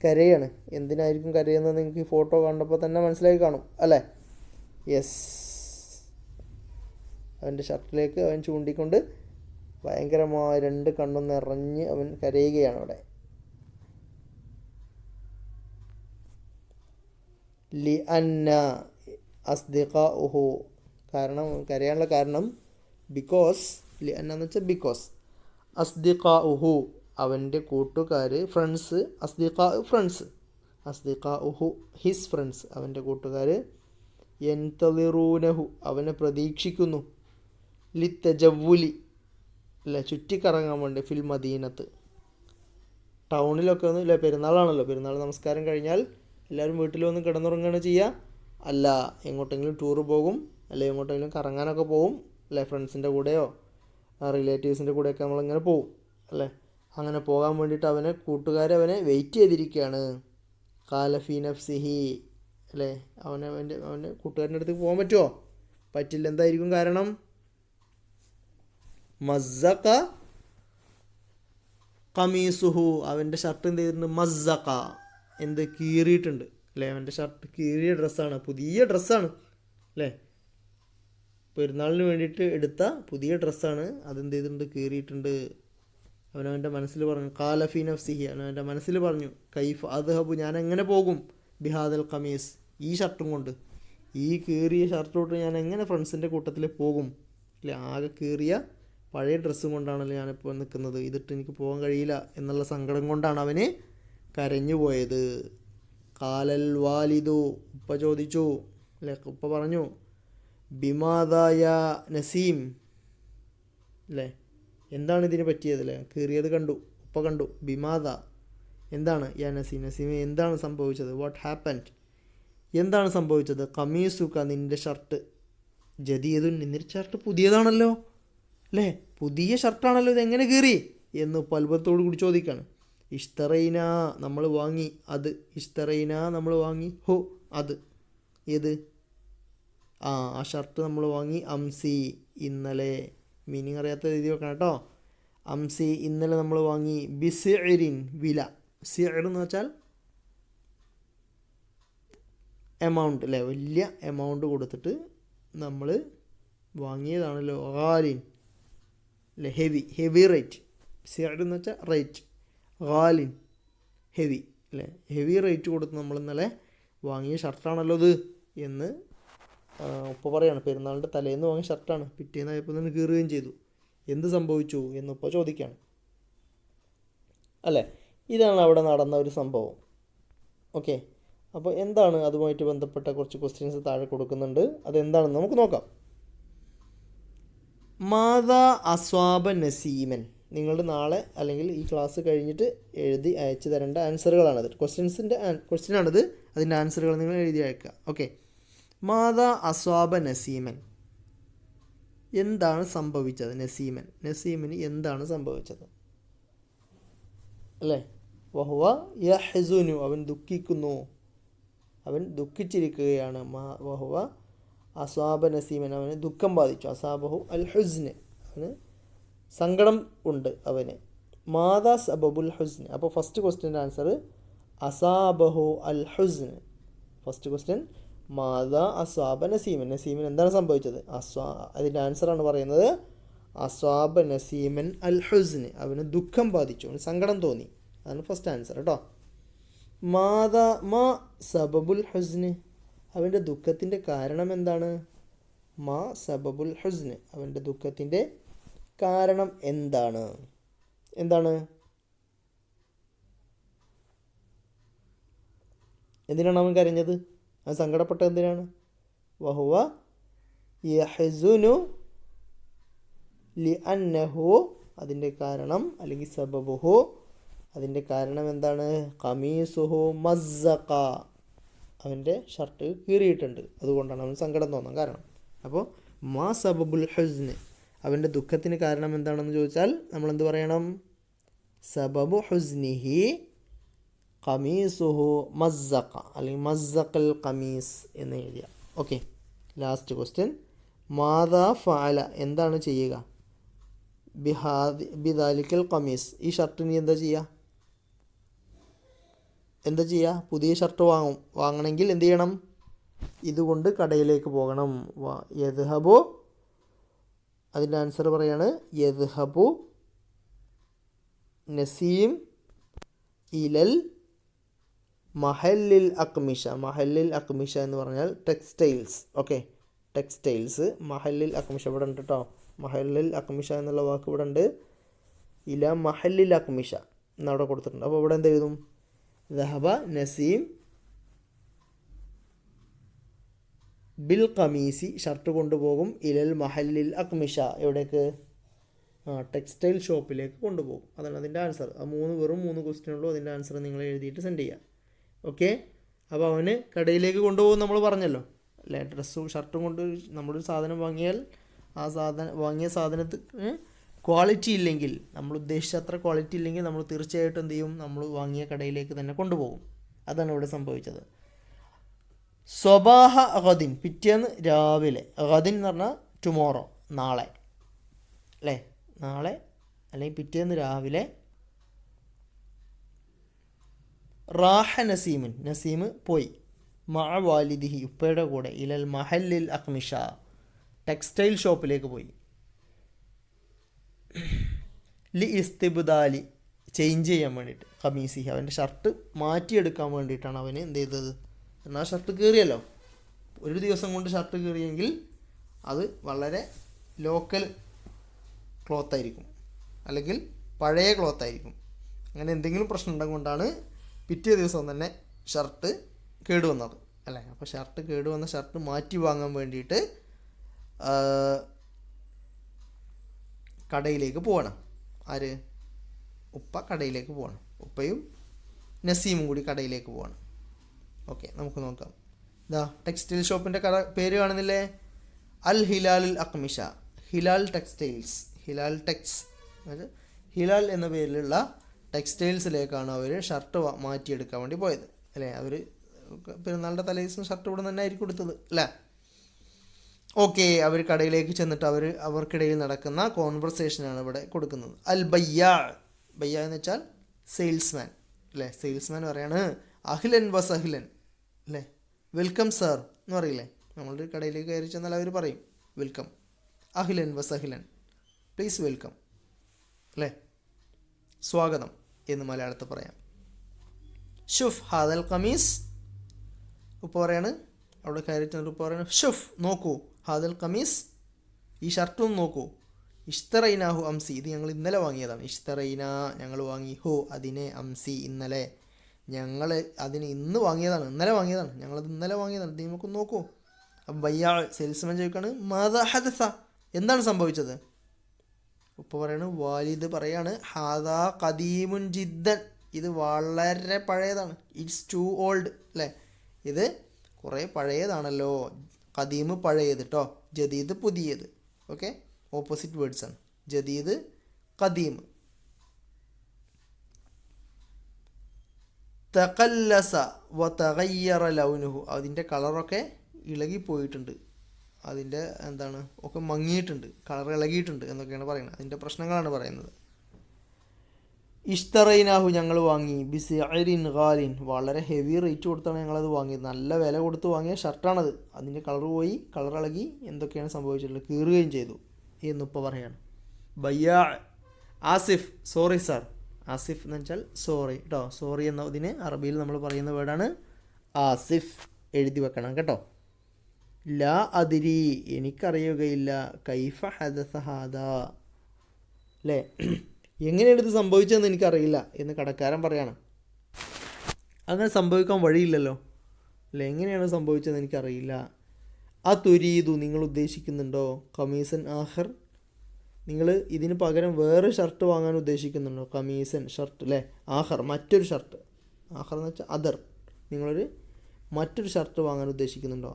കരയാണ്. എന്തിനായിരിക്കും കരയുന്നത് നിങ്ങൾക്ക് ഈ ഫോട്ടോ കണ്ടപ്പോൾ തന്നെ മനസ്സിലായി കാണും അല്ലേ. യെസ്, അവൻ്റെ ഷർട്ടിലേക്ക് അവൻ ചൂണ്ടിക്കൊണ്ട് ഭയങ്കരമായ രണ്ട് കണ്ണും നിറഞ്ഞ് അവൻ കരയുകയാണ് അവിടെ. ലി അന്ന അസ്ദിഖാഉഹു, കാരണം കരയാനുള്ള കാരണം ബിക്കോസ്, ലി അന്ന എന്ന് വെച്ചാൽ ബിക്കോസ്, അസ്ദിഖാഉഹു അവൻ്റെ കൂട്ടുകാർ, ഫ്രണ്ട്സ്, അസ്ദിഖാഉഹു ഹിസ് ഫ്രണ്ട്സ് അവൻ്റെ കൂട്ടുകാർ, യൻതളിറൂനഹു അവനെ പ്രതീക്ഷിക്കുന്നു, ലിത്തജവ്വുലി അല്ല ചുറ്റിക്കറങ്ങാൻ വേണ്ടി, ഫിൽ മദീനത്ത് ടൗണിലൊക്കെ ഒന്ന് ഇല്ല. പെരുന്നാളാണല്ലോ, പെരുന്നാൾ നമസ്കാരം കഴിഞ്ഞാൽ എല്ലാവരും വീട്ടിൽ വന്ന് കിടന്നുറങ്ങുകയാണ് ചെയ്യുക. അല്ല എങ്ങോട്ടെങ്കിലും ടൂറ് പോകും, അല്ലെങ്കിൽ എങ്ങോട്ടെങ്കിലും കറങ്ങാനൊക്കെ പോകും അല്ലേ. ഫ്രണ്ട്സിൻ്റെ കൂടെയോ റിലേറ്റീവ്സിൻ്റെ കൂടെയൊക്കെ നമ്മളിങ്ങനെ പോകും അല്ലേ. അങ്ങനെ പോകാൻ വേണ്ടിയിട്ട് കൂട്ടുകാരെ അവനെ വെയിറ്റ് ചെയ്തിരിക്കുകയാണ്. കാലഫി നഫ്സിഹി അല്ലേ, അവൻ്റെ കൂട്ടുകാരൻ്റെ അടുത്ത് പോകാൻ പറ്റുമോ? പറ്റില്ല. എന്തായിരിക്കും കാരണം? മസ്സഖ ഖമീസുഹു, അവൻ്റെ ഷർട്ട് എന്ത് ചെയ്തിട്ടുണ്ട്? മസ്സഖ എന്ത് കീറിയിട്ടുണ്ട് അല്ലേ. അവൻ്റെ ഷർട്ട് കീറിയ ഡ്രസ്സാണ്, പുതിയ ഡ്രസ്സാണ് അല്ലേ. പെരുന്നാളിന് വേണ്ടിയിട്ട് എടുത്ത പുതിയ ഡ്രസ്സാണ്, അതെന്ത് ചെയ്തിട്ടുണ്ട്? കീറിയിട്ടുണ്ട്. അവനവൻ്റെ മനസ്സിൽ പറഞ്ഞു. കാലഫി നഫ്സിഹി, അവനവൻ്റെ മനസ്സിൽ പറഞ്ഞു, കൈഫ് അദ്ഹബു ഞാൻ എങ്ങനെ പോകും, ബിഹാദൽ ഖമീസ് ഈ ഷർട്ടും കൊണ്ട്, ഈ കീറിയ ഷർട്ടോട്ട് ഞാൻ എങ്ങനെ ഫ്രണ്ട്സിൻ്റെ കൂട്ടത്തിൽ പോകും അല്ലേ. ആകെ കീറിയ പഴയ ഡ്രസ്സും കൊണ്ടാണല്ലോ ഞാനിപ്പോൾ നിൽക്കുന്നത്, ഇതിട്ട് എനിക്ക് പോകാൻ കഴിയില്ല എന്നുള്ള സങ്കടം കൊണ്ടാണ് അവന് കരഞ്ഞു പോയത്. കാലൽ വാലിദു, ഉപ്പ ചോദിച്ചു അല്ലേ, ഉപ്പ പറഞ്ഞു, ബിമാദായ നസീം അല്ലേ, എന്താണ് ഇതിന് പറ്റിയത് അല്ലേ. കീറിയത് കണ്ടു, ഉപ്പ കണ്ടു. ബിമാദ എന്താണ്, യാ നസീമെ എന്താണ് സംഭവിച്ചത്, വാട്ട് ഹാപ്പൻഡ് എന്താണ് സംഭവിച്ചത്. ഖമീസുക നിൻ്റെ ഷർട്ട്, ജദീദുൻ നിൻ്റെ ഷർട്ട് പുതിയതാണല്ലോ അല്ലേ, പുതിയ ഷർട്ടാണല്ലോ, ഇതെങ്ങനെ കീറി എന്ന് ഉപ്പ അത്ഭുതത്തോടു കൂടി ചോദിക്കുകയാണ്. ഇഷ്തറൈന നമ്മൾ വാങ്ങി, അത്. ഇഷ്തറൈന നമ്മൾ വാങ്ങി, ഹു അത്. ഏത്? ആ ഷർട്ട് നമ്മൾ വാങ്ങി. അംസി ഇന്നലെ. മീനിങ് അറിയാത്ത രീതി വെക്കണം കേട്ടോ. അംസി ഇന്നലെ നമ്മൾ വാങ്ങി. ബിസിഇരിൻ വില. സിഇർ എന്ന് വെച്ചാൽ എമൗണ്ട് അല്ലേ, വലിയ എമൗണ്ട് കൊടുത്തിട്ട് നമ്മൾ വാങ്ങിയതാണല്ലോ. ഗാലിൻ അല്ലേ, ഹെവി റേറ്റ്. സിഇർ എന്ന് വെച്ചാൽ റേറ്റ്. ഗാലിൻ ഹെവി അല്ലേ, ഹെവി റേറ്റ് കൊടുത്ത് നമ്മൾ ഇന്നലെ വാങ്ങിയ ഷർട്ടാണല്ലോ ഇത് എന്ന് ഉപ്പ പറയാണ്. പെരുന്നാളിൻ്റെ തലേന്ന് വാങ്ങിയ ഷർട്ടാണ്, പിറ്റേന്നായപ്പോൾ നിന്ന് കീറുകയും ചെയ്തു. എന്ത് സംഭവിച്ചു എന്നുപ്പ ചോദിക്കുകയാണ് അല്ലേ. ഇതാണ് അവിടെ നടന്ന ഒരു സംഭവം. ഓക്കെ, അപ്പോൾ എന്താണ് അതുമായിട്ട് ബന്ധപ്പെട്ട കുറച്ച് ക്വസ്റ്റ്യൻസ് താഴെ കൊടുക്കുന്നുണ്ട്. അതെന്താണെന്ന് നമുക്ക് നോക്കാം. മാതാ അസ്വാബ നസീമൻ. നിങ്ങളുടെ നാളെ അല്ലെങ്കിൽ ഈ ക്ലാസ് കഴിഞ്ഞിട്ട് എഴുതി അയച്ചു തരേണ്ട ആൻസറുകളാണത്. ക്വസ്റ്റ്യനാണിത്, അതിൻ്റെ ആൻസറുകൾ നിങ്ങൾ എഴുതി അയക്കുക. ഓക്കെ, മാതാ അസ്വാബ നസീമൻ. എന്താണ് സംഭവിച്ചത്? നസീമിന് എന്താണ് സംഭവിച്ചത് അല്ലേ? വഹുവ യഹ്സുനു, അവൻ ദുഃഖിക്കുന്നു, അവൻ ദുഃഖിച്ചിരിക്കുകയാണ്. വഹുവ അസ്വാബ നസീമൻ, അവന് ദുഃഖം ബാധിച്ചു. അസാബഹു അൽ ഹുസ്ന്, അവന് സങ്കടം ഉണ്ട് അവന്. മാതാ സബബുൽ ഹുസ്ന്. അപ്പോൾ ഫസ്റ്റ് ക്വസ്റ്റ്യൻ്റെ ആൻസർ അസാബഹു അൽ ഹുസ്ന്. ഫസ്റ്റ് ക്വസ്റ്റ്യൻ മാതാ അസ്വാബ നസീമൻ എന്താണ് സംഭവിച്ചത്? അതിൻ്റെ ആൻസറാണ് പറയുന്നത് അസ്വാബ നസീമൻ അൽ ഹുസ്ന്, അവന് ദുഃഖം ബാധിച്ചു, അവന് സങ്കടം തോന്നി. അതാണ് ഫസ്റ്റ് ആൻസർ കേട്ടോ. മാ സബബുൽ ഹുസ്ന്, അവൻ്റെ ദുഃഖത്തിൻ്റെ കാരണം എന്താണ്? മാ സബബുൽ ഹുസ്ന്, അവൻ്റെ ദുഃഖത്തിൻ്റെ കാരണം എന്താണ്? എന്തിനാണ് അവൻ കരഞ്ഞത്? അവൻ സങ്കടപ്പെട്ടത് എന്തിനാണ്? വഹുവ യഹ്സുനു ലിഅന്നഹു, അതിൻ്റെ കാരണം അല്ലെങ്കിൽ സബബുഹു, അതിൻ്റെ കാരണം എന്താണ്? ഖമീസുഹു മസ്സഖ, അവൻ്റെ ഷർട്ട് കീറിയിട്ടുണ്ട്, അതുകൊണ്ടാണ് അവൻ സങ്കടം തോന്നാൻ കാരണം. അപ്പോൾ മാ സബബുൽ ഹുസ്ന്, അവൻ്റെ ദുഃഖത്തിന് കാരണം എന്താണെന്ന് ചോദിച്ചാൽ നമ്മൾ എന്ത് പറയണം? സബബു ഹുസ്നിഹി ഖമീസുഹു മസ്സഖ, അല്ലെങ്കിൽ മസ്സഖൽ ഖമീസ് എന്ന് എഴുതിയ. ഓക്കെ, ലാസ്റ്റ് ക്വസ്റ്റ്യൻ മാദാ ഫഅല, എന്താണ് ചെയ്യുക? ബിദാലിക്കൽ ഖമീസ്, ഈ ഷർട്ടിന് എന്താ ചെയ്യുക? പുതിയ ഷർട്ട് വാങ്ങണമെങ്കിൽ എന്ത് ചെയ്യണം? ഇതുകൊണ്ട് കടയിലേക്ക് പോകണം. യദ്ഹബു, അതിൻ്റെ ആൻസർ പറയാണ് യദ്ഹബു നസീം ഇലൽ മഹല്ലിൽ അക്മിഷ. മഹല്ലിൽ അക്മിഷ എന്ന് പറഞ്ഞാൽ ടെക്സ്റ്റൈൽസ്. Okay, textiles. മഹല്ലിൽ അക്മിഷ ഇവിടെ ഉണ്ട് കേട്ടോ. മഹല്ലിൽ അക്മിഷ എന്നുള്ള വാക്ക് ഇവിടെ ഉണ്ട്. ഇല മഹല്ലിൽ അക്മിഷ എന്നവിടെ കൊടുത്തിട്ടുണ്ട്. അപ്പോൾ ഇവിടെ എന്ത് എഴുതും? ദഹബ നസീം ബിൽ ഖമീസി, ഷർട്ട് കൊണ്ടുപോകും. ഇലൽ മഹല്ലിൽ അക്മിഷ, എവിടേക്ക്? ടെക്സ്റ്റൈൽ ഷോപ്പിലേക്ക് കൊണ്ടുപോകും. അതാണ് അതിൻ്റെ ആൻസർ. വെറും 3 ക്വസ്റ്റ്യൻ ഉള്ളൂ. അതിൻ്റെ ആൻസർ നിങ്ങൾ എഴുതിയിട്ട് സെൻഡ് ചെയ്യുക. ഓക്കെ, അപ്പോൾ അവന് കടയിലേക്ക് കൊണ്ടുപോകും നമ്മൾ പറഞ്ഞല്ലോ അല്ലേ. ഡ്രസ്സും ഷർട്ടും കൊണ്ട് നമ്മളൊരു സാധനം വാങ്ങിയാൽ ആ വാങ്ങിയ സാധനത്തിന് ക്വാളിറ്റി ഇല്ലെങ്കിൽ, നമ്മൾ ഉദ്ദേശിച്ച അത്ര ക്വാളിറ്റി ഇല്ലെങ്കിൽ നമ്മൾ തീർച്ചയായിട്ടും എന്ത് ചെയ്യും? നമ്മൾ വാങ്ങിയ കടയിലേക്ക് തന്നെ കൊണ്ടുപോകും. അതാണ് ഇവിടെ സംഭവിച്ചത്. സ്വബാഹ ഗദിൻ, പിറ്റേന്ന് രാവിലെ. ഗദിൻ എന്ന് പറഞ്ഞാൽ ടുമോറോ, നാളെ അല്ലേ, നാളെ അല്ലെങ്കിൽ പിറ്റേന്ന് രാവിലെ. റാഹ നസീം പോയി. മഅ വാലിദിഹി, ഉപ്പയുടെ കൂടെ. ഇലൽ മഹല്ലിൽ അഖ്മിഷ, ടെക്സ്റ്റൈൽ ഷോപ്പിലേക്ക് പോയി. ലി ഇസ്തിബ്ദാലി, ചേഞ്ച് ചെയ്യാൻ വേണ്ടിയിട്ട്. ഖമീസിഹി, അവൻ്റെ ഷർട്ട് മാറ്റിയെടുക്കാൻ വേണ്ടിയിട്ടാണ് അവന് എന്ത് ചെയ്തത്? എന്നാൽ ഷർട്ട് കീറിയല്ലോ, ഒരു ദിവസം കൊണ്ട് ഷർട്ട് കീറിയെങ്കിൽ അത് വളരെ ലോക്കൽ ക്ലോത്തായിരിക്കും, അല്ലെങ്കിൽ പഴയ ക്ലോത്തായിരിക്കും. അങ്ങനെ എന്തെങ്കിലും പ്രശ്നം ഉണ്ടെങ്കിലാണ് പിറ്റേ ദിവസം തന്നെ ഷർട്ട് കേടുവന്നത് അല്ലേ. അപ്പോൾ കേടുവന്ന ഷർട്ട് മാറ്റി വാങ്ങാൻ വേണ്ടിയിട്ട് കടയിലേക്ക് പോകണം. ആര്? ഉപ്പ കടയിലേക്ക് പോകണം. ഉപ്പയും നസീമും കൂടി കടയിലേക്ക് പോകണം. ഓക്കെ, നമുക്ക് നോക്കാം. ടെക്സ്റ്റൈൽ ഷോപ്പിൻ്റെ പേര് കാണുന്നില്ലേ? അൽ ഹിലാലുൽ അഖ്മിഷ, ഹിലാൽ ടെക്സ്റ്റൈൽസ്. ഹിലാൽ എന്ന പേരിലുള്ള ടെക്സ്റ്റൈൽസിലേക്കാണ് അവർ ഷർട്ട് മാറ്റിയെടുക്കാൻ വേണ്ടി പോയത് അല്ലേ. അവർ പെരുന്നാളിൻ്റെ തലേദിവസം ഷർട്ട് ഇവിടെ തന്നെ ആയിരിക്കും കൊടുത്തത് അല്ലേ. ഓക്കെ, അവർ കടയിലേക്ക് ചെന്നിട്ട് അവർക്കിടയിൽ നടക്കുന്ന കോൺവെർസേഷനാണ് ഇവിടെ കൊടുക്കുന്നത്. അൽ ബയ്യാ, ബയ്യാ എന്ന് വെച്ചാൽ സെയിൽസ്മാൻ അല്ലേ. സെയിൽസ്മാൻ പറയാണ് അഹ്ലൻ വസഹ്ലൻ അല്ലേ, വെൽക്കം സാർ എന്ന് പറയില്ലേ. നമ്മളൊരു കടയിലേക്ക് കയറി ചെന്നാൽ അവർ പറയും വെൽക്കം, അഹ്ലൻ വസഹ്ലൻ, പ്ലീസ് വെൽക്കം അല്ലേ, സ്വാഗതം എന്ന് മലയാളത്തിൽ പറയാം. ഷുഫ് ഹാദൽ ഖമീസ്, ഉപ്പ പറയാണ്, അവിടെ കയറി ചെന്നിട്ട് ഉപ്പ പറയാണ് ഷുഫ് നോക്കൂ, ഹാദൽ ഖമീസ്, ഈ ഷർട്ടും നോക്കൂ, ഇഷ്തറൈനാഹു അംസി, ഇത് ഞങ്ങൾ ഇന്നലെ വാങ്ങിയതാണ്. ഇഷ്തറൈന ഞങ്ങൾ വാങ്ങി, ഹു അതിനെ, അംസി ഇന്നലെ, ഞങ്ങൾ അതിന് ഇന്ന് വാങ്ങിയതാണ്, ഇന്നലെ വാങ്ങിയതാണ്, ഞങ്ങളത് ഇന്നലെ വാങ്ങിയതാണ്, ഇത് നമുക്ക് നോക്കൂ. അപ്പം ബയ്യാ സെയിൽസ്മാൻ ചോദിക്കാണ് മാദാ ഹദസ, എന്താണ് സംഭവിച്ചത്? ഉപ്പ പറയാണ്, വാലിദ് പറയാണ് ഹാദാ ഖദീമുൻ ജിദ്ദൻ, ഇത് വളരെ പഴയതാണ്, ഇറ്റ്സ് ടു ഓൾഡ് അല്ലേ, ഇത് കുറേ പഴയതാണല്ലോ. ഖദീമ് പഴയത് കേട്ടോ, ജദീദ് പുതിയത്. ഓക്കെ, ഓപ്പോസിറ്റ് വേർഡ്സ് ആണ്, ജദീദ് ഖദീം. തഖല്ലസ വ തഗയ്യറ ലൗനുഹു, അതിൻ്റെ കളറൊക്കെ ഇളകിപ്പോയിട്ടുണ്ട്, അതിൻ്റെ എന്താണ് ഒക്കെ മങ്ങിയിട്ടുണ്ട്, കളർ ഇളകിയിട്ടുണ്ട് എന്നൊക്കെയാണ് പറയുന്നത്. അതിൻ്റെ പ്രശ്നങ്ങളാണ് പറയുന്നത്. ഇഷ്തറൈനാഹു ഞങ്ങൾ വാങ്ങി, ബിസിഅരിൻ ഗാലിൻ, വളരെ ഹെവി റേറ്റ് കൊടുത്താണ് ഞങ്ങളത് വാങ്ങിയത്, നല്ല വില കൊടുത്ത് വാങ്ങിയ ഷർട്ടാണത്, അതിൻ്റെ കളർ പോയി, കളർ ഇളകി, എന്തൊക്കെയാണ് സംഭവിച്ചിട്ടുള്ളത്, കീറുകയും ചെയ്തു എന്നിപ്പോൾ പറയാണ്. ബയ്യാ ആസിഫ്, സോറി സാർ, ആസിഫ് എന്ന് വെച്ചാൽ സോറി കേട്ടോ, സോറി എന്നതിന് അറബിയിൽ നമ്മൾ പറയുന്ന വേർഡാണ് ആസിഫ്, എഴുതി വെക്കണം കേട്ടോ. ലാ അതിരി എനിക്കറിയുകയില്ല, കൈഫ ഹദസ ഹാദാ അല്ലേ, എങ്ങനെയാണ് ഇത് സംഭവിച്ചതെന്ന് എനിക്കറിയില്ല എന്ന് കടക്കാരൻ പറയാണ്. അങ്ങനെ സംഭവിക്കാൻ വഴിയില്ലല്ലോ അല്ലേ, എങ്ങനെയാണ് സംഭവിച്ചതെന്ന് എനിക്കറിയില്ല. ആ തുരീതു നിങ്ങൾ ഉദ്ദേശിക്കുന്നുണ്ടോ, കമീസൻ ആഖർ, നിങ്ങൾ ഇതിന് പകരം വേറെ ഷർട്ട് വാങ്ങാൻ ഉദ്ദേശിക്കുന്നുണ്ടോ, കമീസൻ ഷർട്ട് അല്ലേ, ആഖർ മറ്റൊരു ഷർട്ട്, ആഖർ എന്ന് വെച്ചാൽ അതർ, നിങ്ങളൊരു മറ്റൊരു ഷർട്ട് വാങ്ങാൻ ഉദ്ദേശിക്കുന്നുണ്ടോ,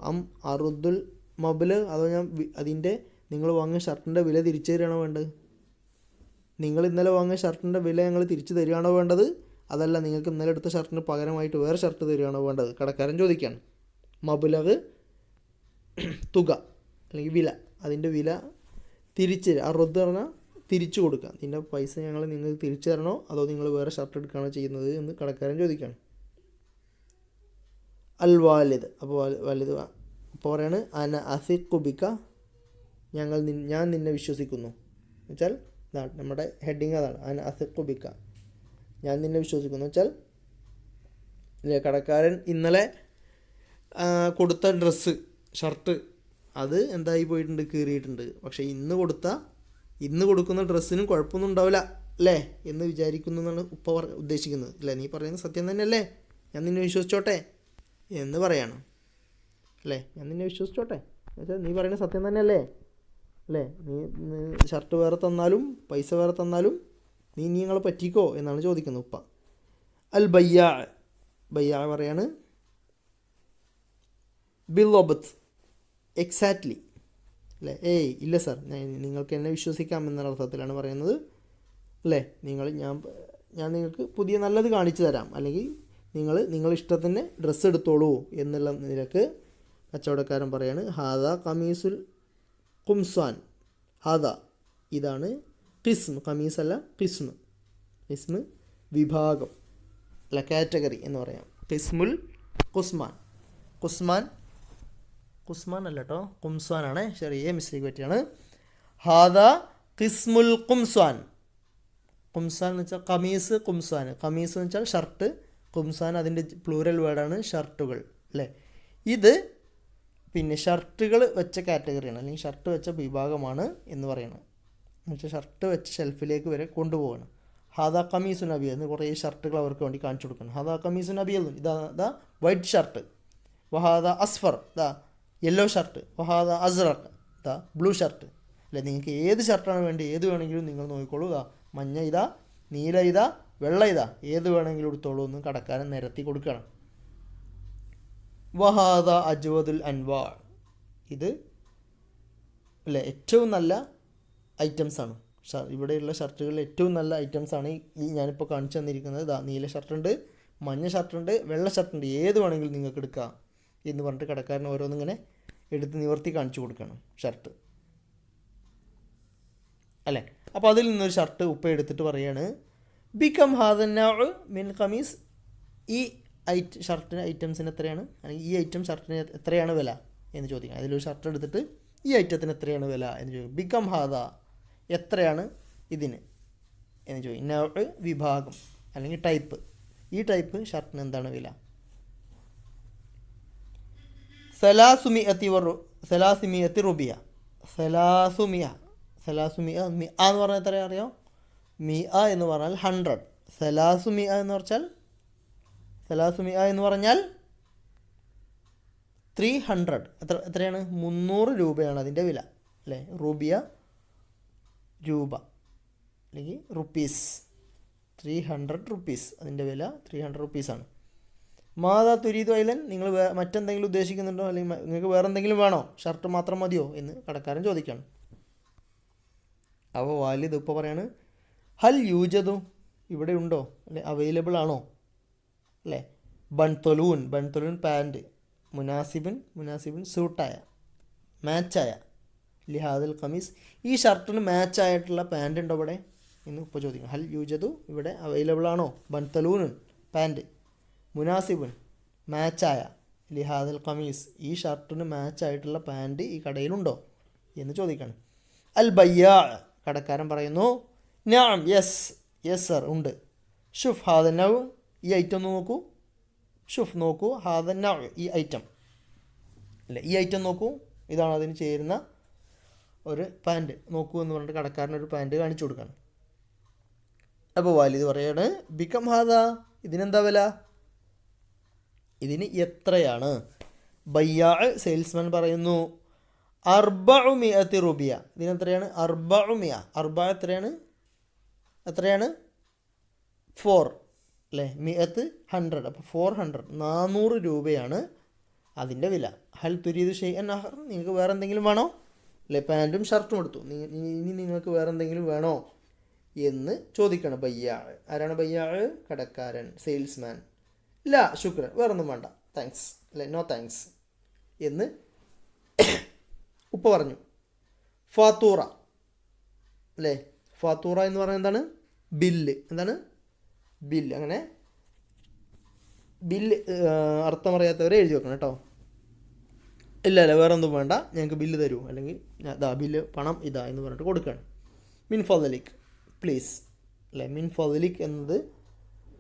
അറുദുൽ മബല്, അതോ ഞാൻ അതിൻ്റെ നിങ്ങൾ വാങ്ങിയ ഷർട്ടിൻ്റെ വില തിരിച്ചു തരികയാണോ വേണ്ടത്, നിങ്ങൾ ഇന്നലെ വാങ്ങിയ ഷർട്ടിൻ്റെ വില ഞങ്ങൾ തിരിച്ചു തരികയാണോ വേണ്ടത്, അതല്ല നിങ്ങൾക്ക് ഇന്നലെ എടുത്ത ഷർട്ടിന് പകരമായിട്ട് വേറെ ഷർട്ട് തരികയാണോ വേണ്ടത്, കടക്കാരൻ ചോദിക്കുകയാണ്. മബുലഗ് തുക അല്ലെങ്കിൽ വില, അതിൻ്റെ വില തിരിച്ച് അറുദ് പറഞ്ഞാൽ തിരിച്ചു കൊടുക്കുക, ഇതിൻ്റെ പൈസ ഞങ്ങൾ നിങ്ങൾക്ക് തിരിച്ചു തരണോ അതോ നിങ്ങൾ വേറെ ഷർട്ട് എടുക്കുകയാണോ ചെയ്യുന്നത് എന്ന് കടക്കാരൻ ചോദിക്കുകയാണ്. അൽ വാലിദ്, അപ്പോൾ വാലിദ് അപ്പോൾ പറയാണ് അന അസിഖുബിക്ക, ഞാൻ നിന്നെ വിശ്വസിക്കുന്നു എന്ന് വെച്ചാൽ ഇതാണ് നമ്മുടെ ഹെഡിങ്, അതാണ് അന അസിഖുബിക്ക, ഞാൻ നിന്നെ വിശ്വസിക്കുന്നു വെച്ചാൽ ഇല്ലേ, കടക്കാരൻ ഇന്നലെ കൊടുത്ത ഡ്രസ്സ് ഷർട്ട് അത് എന്തായി പോയിട്ടുണ്ട്, കീറിയിട്ടുണ്ട്, പക്ഷേ ഇന്ന് കൊടുക്കുന്ന ഡ്രസ്സിനും കുഴപ്പമൊന്നും ഉണ്ടാവില്ല അല്ലേ എന്ന് വിചാരിക്കുന്നു എന്നാണ് ഉപ്പ ഉദ്ദേശിക്കുന്നത് അല്ലേ, നീ പറയുന്നത് സത്യം തന്നെയല്ലേ, ഞാൻ നിന്നെ വിശ്വസിച്ചോട്ടെ എന്ന് പറയാണ് അല്ലേ, ഞാൻ നിന്നെ വിശ്വസിച്ചോട്ടെ എന്നുവെച്ചാൽ നീ പറയുന്നത് സത്യം തന്നെയല്ലേ അല്ലേ, നീ ഷർട്ട് വേറെ തന്നാലും പൈസ വേറെ തന്നാലും നീ ഞങ്ങളെ പറ്റിക്കോ എന്നാണ് ചോദിക്കുന്നത് ഉപ്പ. അൽ ബയ്യാ, ബയ്യാ പറയാണ് ബിൽഒബത്ത്, എക്സാക്ട്ലി അല്ലേ, ഏയ് ഇല്ല സാർ, നിങ്ങൾക്ക് എന്നെ വിശ്വസിക്കാം എന്ന അർത്ഥത്തിലാണ് പറയുന്നത് അല്ലേ, ഞാൻ നിങ്ങൾക്ക് പുതിയ നല്ലത് കാണിച്ചു തരാം, അല്ലെങ്കിൽ നിങ്ങൾ ഇഷ്ടത്തിന് ഡ്രസ്സ് എടുത്തോളൂ എന്നുള്ള നിലക്ക് കച്ചവടക്കാരൻ പറയാണ്. ഹാദ കമീസുൽ ഖുംസാൻ, ഹാദ ഇതാണ് ഖിസ്മ്, ഖമീസ് അല്ല ഖിസ്മ്, ഖിസ്മ് വിഭാഗം അല്ല കാറ്റഗറി എന്ന് പറയാം. ഖിസ്മുൽ ഖുസ്മാൻ, ഖുസ്മാൻ അല്ല കേട്ടോ, ഖുംസാനാണ്, ചെറിയ മിസ്റ്റേക്ക് പറ്റിയാണ്. ഹാദ ഖിസ്മുൽ ഖുംസാൻ, ഖുംസാൻ എന്ന് വെച്ചാൽ കമീസ്, ഖുംസാൻ കമീസ് എന്ന് വെച്ചാൽ ഷർട്ട്, ഖുംസാൻ അതിൻ്റെ പ്ലൂരൽ വേർഡാണ് ഷർട്ടുകൾ അല്ലേ. ഇത് പിന്നെ ഷർട്ടുകൾ വെച്ച കാറ്റഗറിയാണ് അല്ലെങ്കിൽ ഷർട്ട് വെച്ച വിഭാഗമാണ് എന്ന് പറയുന്നത്, എന്നുവെച്ചാൽ ഷർട്ട് വെച്ച ഷെൽഫിലേക്ക് വരെ കൊണ്ടുപോകണം. ഹാദാ കമീസുൻ അബിയൽ എന്ന് കുറേ ഷർട്ടുകൾ അവർക്ക് വേണ്ടി കാണിച്ചു കൊടുക്കണം. ഹാദാ കമീസുൻ അബിയൽ, ഇതാ വൈറ്റ് ഷർട്ട്, വഹാദ അസ്ഫർ, ഇതാ യെല്ലോ ഷർട്ട്, വഹാദ അസ്റഖ്, ഇതാ ബ്ലൂ ഷർട്ട് അല്ലേ. നിങ്ങൾക്ക് ഏത് ഷർട്ടാണ് വേണ്ടി ഏത് വേണമെങ്കിലും നിങ്ങൾ നോക്കിക്കോളൂ, ഇതാ മഞ്ഞ ഇതാ, നീല ഇതാ, വെള്ള ഇതാ, ഏത് വേണമെങ്കിലും എടുത്തോളൂ എന്ന് കടക്കാരൻ നിരത്തി കൊടുക്കണം. വഹാദ അജ്വദുൽ അൻവാർ, ഇത് അല്ലേ ഏറ്റവും നല്ല ഐറ്റംസാണ്, ഇവിടെയുള്ള ഷർട്ടുകളിൽ ഏറ്റവും നല്ല ഐറ്റംസാണ് ഈ ഞാനിപ്പോൾ കാണിച്ചു തന്നിരിക്കുന്നത്. ഇതാ നീല ഷർട്ടുണ്ട്, മഞ്ഞ ഷർട്ടുണ്ട്, വെള്ള ഷർട്ടുണ്ട്, ഏത് വേണമെങ്കിലും നിങ്ങൾക്ക് എടുക്കാം എന്ന് പറഞ്ഞിട്ട് കടക്കാരൻ ഓരോന്നിങ്ങനെ എടുത്ത് നിവർത്തി കാണിച്ചു കൊടുക്കണം ഷർട്ട് അല്ലേ. അപ്പോൾ അതിൽ നിന്നൊരു ഷർട്ട് ഉപ്പ എടുത്തിട്ട് പറയാണ് ബിക്കം ഹാദന്നാഉ മിൻ ഖമീസ്. ഈ ഷർട്ടിന് ഐറ്റംസിന് എത്രയാണ്, അല്ലെങ്കിൽ ഈ ഐറ്റം ഷർട്ടിന് എത്രയാണ് വില എന്ന് ചോദിക്കണം. അതിലൊരു ഷർട്ട് എടുത്തിട്ട് ഈ ഐറ്റത്തിന് എത്രയാണ് വില എന്ന് ചോദിക്കും. ബിക്കം ഹാദ, എത്രയാണ് ഇതിന് എന്ന് ചോദിക്കും. നൗ വിഭാഗം അല്ലെങ്കിൽ ടൈപ്പ്, ഈ ടൈപ്പ് ഷർട്ടിന് എന്താണ് വില. സലാസുമിയത്തി റുബിയ. സലാസുമിയ എന്ന് പറഞ്ഞാൽ എത്ര അറിയാം? മിഅ എന്ന് പറഞ്ഞാൽ 100. സലാസുമിയ എന്ന് പറഞ്ഞാൽ 300. എത്രയാണ്? 300 രൂപയാണ് അതിൻ്റെ വില അല്ലേ. റുബിയ രൂപ അല്ലെങ്കിൽ റുപ്പീസ്. 300 റുപ്പീസ് അതിൻ്റെ വില 300 റുപ്പീസാണ്. മാതാ തുരീദു ഐലൻ, നിങ്ങൾ മറ്റെന്തെങ്കിലും ഉദ്ദേശിക്കുന്നുണ്ടോ, അല്ലെങ്കിൽ നിങ്ങൾക്ക് വേറെ എന്തെങ്കിലും വേണോ, ഷർട്ട് മാത്രം മതിയോ എന്ന് കടക്കാരൻ ചോദിക്കുകയാണ്. അപ്പോൾ വാലിദ് ഇപ്പോൾ പറയാണ് ഹൽ യൂജദു, ഇവിടെ ഉണ്ടോ അല്ലെ, അവൈലബിൾ ആണോ അല്ലേ. ബൺതൊലൂൻ പാൻറ്റ്, മുനാസിബിൻ സൂട്ടായ മാച്ചായ, ലിഹാദൽ ഖമീസ്, ഈ ഷർട്ടിന് മാച്ചായിട്ടുള്ള പാൻറ് ഉണ്ടോ ഇവിടെ എന്ന് ഇപ്പോൾ ചോദിക്കണം. ഹൽ യൂജദു, ഇവിടെ അവൈലബിൾ ആണോ. ബൺതൊലൂൻ പാൻറ്റ്, മുനാസിബുൻ മാച്ചായ, ലിഹാദൽ ഖമീസ്, ഈ ഷർട്ടിന് മാച്ചായിട്ടുള്ള പാൻറ്റ് ഈ കടയിലുണ്ടോ എന്ന് ചോദിക്കണം. അൽ ബയ്യാ, കടക്കാരൻ പറയുന്നു നഅം, യെസ് സർ ഉണ്ട്. ഷുഫ് ഹാദന്നൗ, ഈ ഐറ്റം നോക്കൂ. ഷുഫ് നോക്കൂ, ഹാദന്നൗ, ഈ ഐറ്റം അല്ലേ, ഈ ഐറ്റം നോക്കൂ, ഇതാണ് അതിന് ചേരുന്ന ഒരു പാൻറ്റ് നോക്കൂ എന്ന് പറഞ്ഞിട്ട് കടക്കാരനൊരു പാൻറ്റ് കാണിച്ചു കൊടുക്കുകയാണ്. അപ്പോൾ വാലിദ് പറയാണ് ബിക്കം ഹാദ, ഇതിനെന്താ വില, ഇതിന് എത്രയാണ്. ബയ്യാ സെയിൽസ്മാൻ പറയുന്നു 400 റുബിയ, ഇതിനെത്രയാണ് 400. എത്രയാണ് 4 അല്ലേ, മിഅത്ത് 100, അപ്പോൾ 400, 400 രൂപയാണ് അതിൻ്റെ വില. ഹൽ തുരീദു ഷൈഅൻ ആഖർ, നിങ്ങൾക്ക് വേറെ എന്തെങ്കിലും വേണോ അല്ലേ. പാൻറ്റും ഷർട്ടും എടുത്തു, ഇനി നിങ്ങൾക്ക് വേറെ എന്തെങ്കിലും വേണോ എന്ന് ചോദിക്കണം ബയ്യാ. ആരാണ് ബയ്യാ? കടക്കാരൻ, സെയിൽസ്മാൻ. ഇല്ല ശുക്രൻ, വേറൊന്നും വേണ്ട, താങ്ക്സ് അല്ലേ, നോ താങ്ക്സ് എന്ന് ഉപ്പ പറഞ്ഞു. ഫാത്തൂറ അല്ലേ, ഫാത്തൂറ എന്ന് പറഞ്ഞാൽ എന്താണ്, ബില്ല്. എന്താണ് ബില്ല്, അങ്ങനെ ബില്ല് അർത്ഥം അറിയാത്തവരെ എഴുതി വെക്കണം കേട്ടോ. ഇല്ല വേറെ ഒന്നും വേണ്ട, ഞങ്ങൾക്ക് ബില്ല് തരൂ, അല്ലെങ്കിൽ ഇതാ ബില്ല്, പണം ഇതാ എന്ന് പറഞ്ഞിട്ട് കൊടുക്കുകയാണ്. മിൻ ഫദലിക്, പ്ലീസ് അല്ലേ. മിൻ ഫദലിക് എന്നത്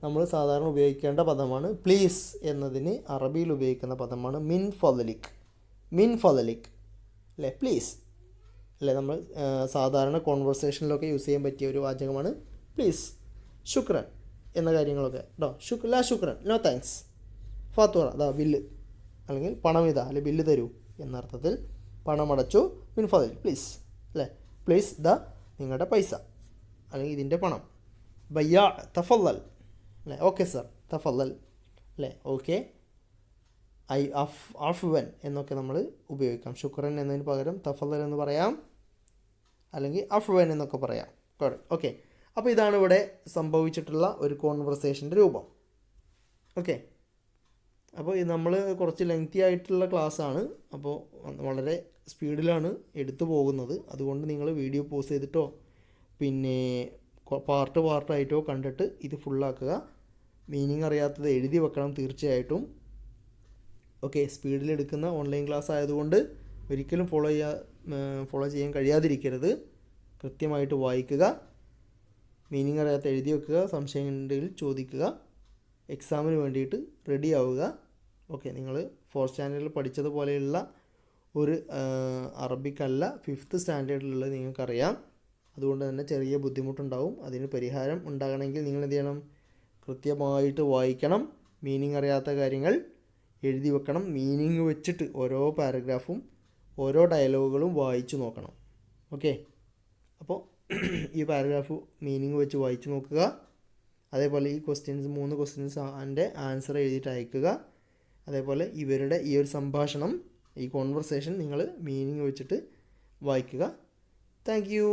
നമ്മൾ സാധാരണ ഉപയോഗിക്കേണ്ട പദമാണ്. പ്ലീസ് എന്നതിന് അറബിയിൽ ഉപയോഗിക്കുന്ന പദമാണ് മിൻ ഫദലിക് അല്ലേ, പ്ലീസ് അല്ലേ. നമ്മൾ സാധാരണ കോൺവെർസേഷനിലൊക്കെ യൂസ് ചെയ്യാൻ പറ്റിയ ഒരു വാചകമാണ് പ്ലീസ്. ശുക്രൻ എന്ന കാര്യങ്ങളൊക്കെ കേട്ടോ. ലാ ശുക്രൻ, നോ താങ്ക്സ്. ഫാത്തൂറ, അതാ ബില്ല്, അല്ലെങ്കിൽ പണം ഇതാ അല്ലെ, ബില്ല് തരൂ എന്നർത്ഥത്തിൽ പണം അടച്ചു. മിൻ ഫദലിക്, പ്ലീസ് അല്ലേ, പ്ലീസ് ഇതാ നിങ്ങളുടെ പൈസ അല്ലെങ്കിൽ ഇതിൻ്റെ പണം. ബയ്യാ തഫല്ലൽ അല്ലേ, ഓക്കെ സർ, തഫല്ലൽ അല്ലേ, ഓക്കെ. അഫ്വൻ എന്നൊക്കെ നമ്മൾ ഉപയോഗിക്കാം. ശുക്രൻ എന്നതിന് പകരം തഫല്ലൽ എന്ന് പറയാം, അല്ലെങ്കിൽ അഫ്വൻ എന്നൊക്കെ പറയാം. ഓക്കെ, അപ്പോൾ ഇതാണ് ഇവിടെ സംഭവിച്ചിട്ടുള്ള ഒരു കോൺവെർസേഷൻ്റെ രൂപം. ഓക്കെ, അപ്പോൾ ഇത് നമ്മൾ കുറച്ച് ലെങ്തി ആയിട്ടുള്ള ക്ലാസ്സാണ്, അപ്പോൾ വളരെ സ്പീഡിലാണ് എടുത്തു പോകുന്നത്. അതുകൊണ്ട് നിങ്ങൾ വീഡിയോ പോസ് ചെയ്തിട്ടോ പിന്നെ പാർട്ടായിട്ടോ കണ്ടിട്ട് ഇത് ഫുള്ളാക്കുക. മീനിങ് അറിയാത്തത് എഴുതി വെക്കണം തീർച്ചയായിട്ടും. ഓക്കെ, സ്പീഡിലെടുക്കുന്ന ഓൺലൈൻ ക്ലാസ് ആയതുകൊണ്ട് ഒരിക്കലും ഫോളോ ചെയ്യാൻ കഴിയാതിരിക്കരുത്. കൃത്യമായിട്ട് വായിക്കുക, മീനിങ് അറിയാത്ത എഴുതി വെക്കുക, സംശയം ഉണ്ടെങ്കിൽ ചോദിക്കുക, എക്സാമിന് വേണ്ടിയിട്ട് റെഡി ആവുക. ഓക്കെ, നിങ്ങൾ 4th സ്റ്റാൻഡേർഡിൽ പഠിച്ചതുപോലെയുള്ള ഒരു അറബിക്കല്ല 5th സ്റ്റാൻഡേർഡിലുള്ളത് നിങ്ങൾക്കറിയാം. അതുകൊണ്ട് തന്നെ ചെറിയ ബുദ്ധിമുട്ടുണ്ടാവും. അതിന് പരിഹാരം ഉണ്ടാകണമെങ്കിൽ നിങ്ങൾ എന്ത് ചെയ്യണം, കൃത്യമായിട്ട് വായിക്കണം, മീനിങ് അറിയാത്ത കാര്യങ്ങൾ എഴുതി വെക്കണം, മീനിങ് വെച്ചിട്ട് ഓരോ പാരഗ്രാഫും ഓരോ ഡയലോഗുകളും വായിച്ചു നോക്കണം. ഓക്കെ, അപ്പോൾ ഈ പാരഗ്രാഫ് മീനിങ് വെച്ച് വായിച്ചു നോക്കുക. അതേപോലെ ഈ 3 ക്വസ്റ്റ്യൻസ് അതിൻ്റെ ആൻസർ എഴുതിയിട്ട് അയക്കുക. അതേപോലെ ഇവരുടെ ഈ ഒരു സംഭാഷണം, ഈ കോൺവെർസേഷൻ നിങ്ങൾ മീനിങ് വെച്ചിട്ട് വായിക്കുക. Thank you.